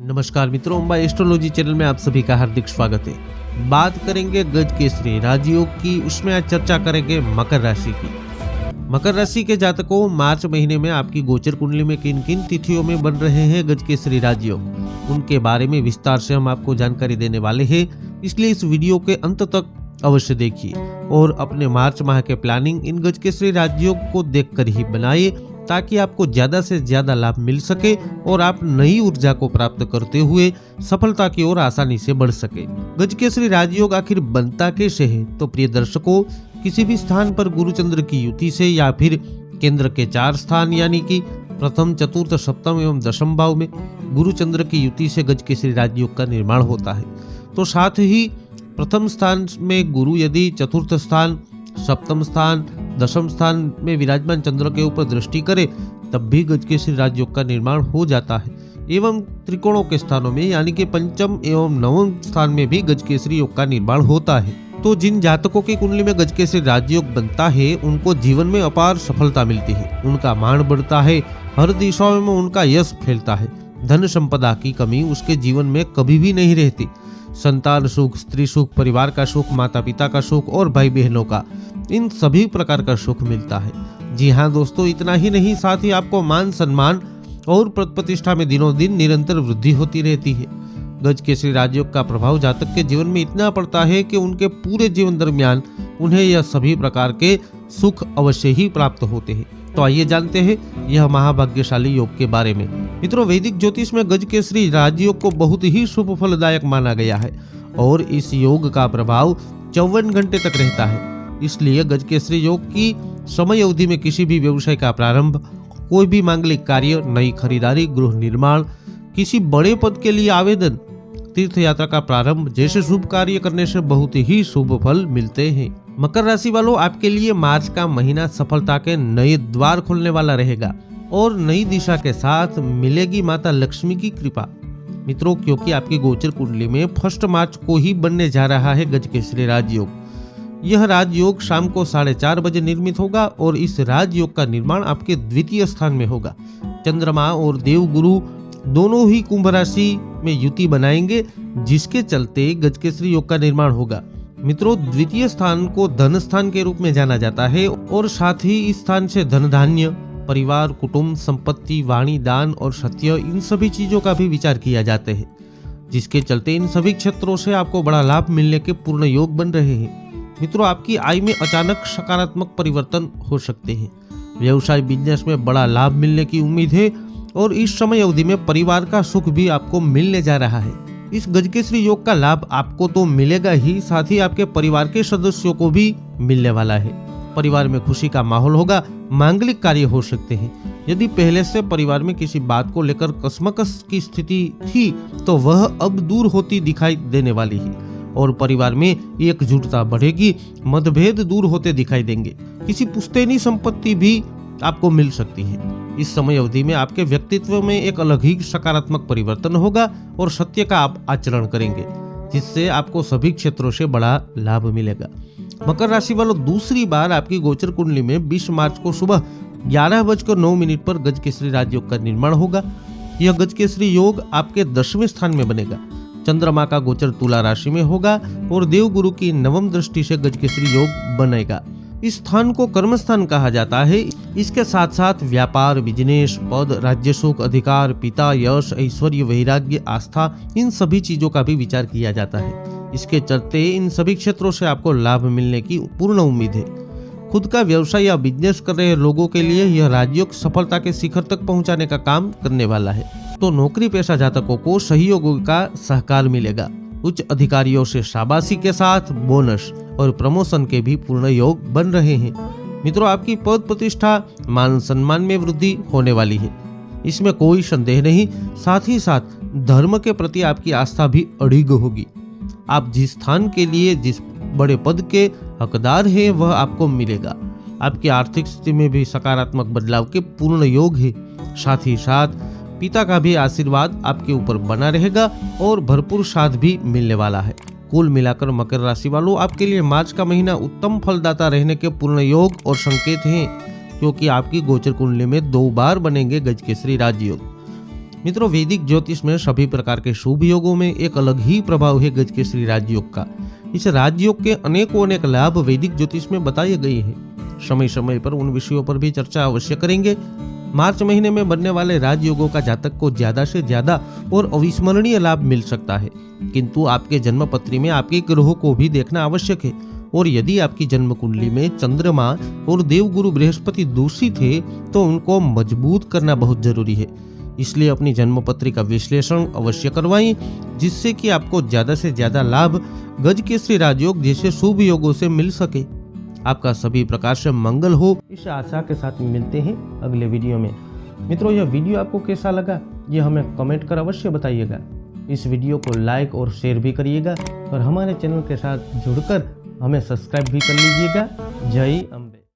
नमस्कार मित्रों, Amba astrology channel में आप सभी का हार्दिक स्वागत है। बात करेंगे गज केसरी राजयोग की, उसमें आज चर्चा करेंगे मकर राशि की। मकर राशि के जातकों, मार्च महीने में आपकी गोचर कुंडली में किन किन तिथियों में बन रहे हैं गज केसरी राजयोग, उनके बारे में विस्तार से हम आपको जानकारी देने वाले हैं। इसलिए इस वीडियो के अंत तक अवश्य देखिए और अपने मार्च माह के प्लानिंग इन गज केसरी राजयोग को देखकर ही बनाइए, ताकि आपको ज्यादा से ज्यादा लाभ मिल सके और आप नई ऊर्जा को प्राप्त करते हुए सफलता की ओर आसानी से बढ़ सके। गज केसरी राजयोग आखिर बनता कैसे है? तो प्रिय दर्शकों, किसी भी स्थान पर गुरु चंद्र की युति से या फिर केंद्र के 4 स्थान यानी कि प्रथम, चतुर्थ, सप्तम एवं दशम भाव में गुरु चंद्र की युति से गज केसरी राजयोग का निर्माण होता है। तो साथ ही प्रथम स्थान में गुरु यदि चतुर्थ स्थान, सप्तम स्थान, दशम स्थान में विराजमान चंद्र के ऊपर दृष्टि करे, तब भी गज केसरी राजयोग का निर्माण हो जाता है। एवं त्रिकोणों के स्थानों में यानी कि पंचम एवं नवम स्थान में भी गज केसरी योग का निर्माण होता है। तो जिन जातकों की कुंडली में गज केसरी राजयोग बनता है, उनको जीवन में अपार सफलता मिलती है, उनका मान बढ़ता है, हर दिशाओं में उनका यश फैलता है, धन संपदा की कमी उसके जीवन में कभी भी नहीं रहती। संतान सुख, स्त्री सुख, परिवार का सुख, माता पिता का सुख और भाई बहनों का, इन सभी प्रकार का सुख मिलता है। जी हाँ दोस्तों, इतना ही नहीं, साथ ही आपको मान सम्मान और प्रतिष्ठा में दिनों दिन निरंतर वृद्धि होती रहती है। गज केसरी राजयोग का प्रभाव जातक के जीवन में इतना पड़ता है कि उनके पूरे जीवन दरमियान उन्हें यह सभी प्रकार के सुख अवश्य ही प्राप्त होते हैं। तो आइए जानते हैं यह महाभाग्यशाली योग के बारे में। मित्रों, वैदिक ज्योतिष में गज केसरी राजयोग को बहुत ही शुभ फलदायक माना गया है और इस योग का प्रभाव 54 घंटे तक रहता है। इसलिए गज केसरी योग की समय अवधि में किसी भी व्यवसाय का प्रारंभ, कोई भी मांगलिक कार्य, नई खरीदारी, गृह निर्माण, किसी बड़े पद के लिए आवेदन, तीर्थ यात्रा का प्रारंभ जैसे शुभ कार्य करने से बहुत ही शुभ फल मिलते हैं। मकर राशि वालों, आपके लिए मार्च का महीना सफलता के नए द्वार खोलने वाला रहेगा और नई दिशा के साथ मिलेगी माता लक्ष्मी की कृपा। मित्रों, क्योंकि आपकी गोचर कुंडली में 1 मार्च को ही बनने जा रहा है गज केसरी राजयोग। यह राजयोग शाम को 4:30 बजे निर्मित होगा और इस राजयोग का निर्माण आपके द्वितीय स्थान में होगा। चंद्रमा और देवगुरु दोनों ही कुंभ राशि में युति बनाएंगे, जिसके चलते गज केसरी योग का निर्माण होगा। मित्रों, द्वितीय स्थान को धन स्थान के रूप में जाना जाता है और साथ ही इस स्थान से धन धान्य, परिवार, कुटुंब, संपत्ति, वाणी, दान और सत्य, इन सभी चीजों का भी विचार किया जाता है, जिसके चलते इन सभी क्षेत्रों से आपको बड़ा लाभ मिलने के पूर्ण योग बन रहे हैं। मित्रों, आपकी आय में अचानक सकारात्मक परिवर्तन हो सकते हैं। व्यवसाय, बिजनेस में बड़ा लाभ मिलने की उम्मीद है और इस समय अवधि में परिवार का सुख भी आपको मिलने जा रहा है। इस गज केसरी योग का लाभ आपको तो मिलेगा ही, साथ ही आपके परिवार के सदस्यों को भी मिलने वाला है। परिवार में खुशी का माहौल होगा, मांगलिक कार्य हो सकते हैं। यदि पहले से परिवार में किसी बात को लेकर कशमकश की स्थिति थी, तो वह अब दूर होती दिखाई देने वाली है और परिवार में एकजुटता बढ़ेगी, मतभेद दूर होते दिखाई देंगे। किसी पुश्तैनी संपत्ति भी आपको मिल सकती है। इस समय अवधि में आपके व्यक्तित्व में एक अलग ही सकारात्मक परिवर्तन होगा और सत्य का आप आचरण करेंगे, जिससे आपको सभी क्षेत्रों से बड़ा लाभ मिलेगा। मकर राशि वालों, दूसरी बार आपकी गोचर कुंडली में 20 मार्च को सुबह 11:09 पर गज केसरी राजयोग का निर्माण होगा। यह गज केसरी योग आपके 10वें स्थान में बनेगा। चंद्रमा का गोचर तुला राशि में होगा और देवगुरु की 9वीं दृष्टि से गज केसरी योग बनेगा। इस स्थान को कर्म स्थान कहा जाता है। इसके साथ साथ व्यापार, बिजनेस, पद, राज्य सुख, अधिकार, पिता, यश, ऐश्वर्य, वैराग्य, आस्था, इन सभी चीजों का भी विचार किया जाता है। इसके चलते इन सभी क्षेत्रों से आपको लाभ मिलने की पूर्ण उम्मीद है। खुद का व्यवसाय या बिजनेस कर रहे लोगों के लिए यह राजयोग सफलता के शिखर तक पहुंचाने का काम करने वाला है। तो नौकरी पेशा जातकों को सहयोगों का सहकार मिलेगा। उच्च अधिकारियों से शाबाशी के साथ बोनस और प्रमोशन के भी पूर्ण योग बन रहे हैं। मित्रों, आपकी पद प्रतिष्ठा, मान सम्मान में वृद्धि होने वाली है, इसमें कोई संदेह नहीं। साथ ही साथ धर्म के प्रति आपकी आस्था भी अडिग होगी। आप जिस स्थान के लिए, जिस बड़े पद के हकदार हैं, वह आपको मिलेगा। आपकी आर्थिक स्थिति में भी सकारात्मक बदलाव के पूर्ण योग है। साथ ही साथ पिता का भी आशीर्वाद आपके ऊपर बना रहेगा और भरपूर साथ भी मिलने वाला है। कुल मिलाकर मकर राशि वालों, आपके लिए मार्च का महीना उत्तम फलदाता रहने के पूर्ण योग और संकेत हैं, क्योंकि आपकी गोचर कुंडली में 2 बार बनेंगे गज केसरी राजयोग। मित्रों, वैदिक ज्योतिष में सभी प्रकार के शुभ योगों में एक अलग ही प्रभाव है गज के श्री राजयोग का। इस राजयोग के अनेक लाभ वैदिक ज्योतिष में बताए गए हैं। समय समय पर उन विषयों पर भी चर्चा अवश्य करेंगे। मार्च महीने में बनने वाले राजयोगों का जातक को ज्यादा से ज्यादा और अविस्मरणीय लाभ मिल सकता है, किंतु आपके जन्म पत्री में आपके ग्रहों को भी देखना आवश्यक है। और यदि आपकी जन्म कुंडली में चंद्रमा और देवगुरु बृहस्पति दूषित है तो उनको मजबूत करना बहुत जरूरी है। इसलिए अपनी जन्म पत्री का विश्लेषण अवश्य करवाएं, जिससे कि आपको ज्यादा से ज्यादा लाभ गज के श्री राजयोग जैसे शुभ योगों से मिल सके। आपका सभी प्रकार से मंगल हो, इस आशा के साथ मिलते हैं अगले वीडियो में। मित्रों, यह वीडियो आपको कैसा लगा ये हमें कमेंट कर अवश्य बताइएगा। इस वीडियो को लाइक और शेयर भी करिएगा और हमारे चैनल के साथ जुड़कर हमें सब्सक्राइब भी कर लीजिएगा। जय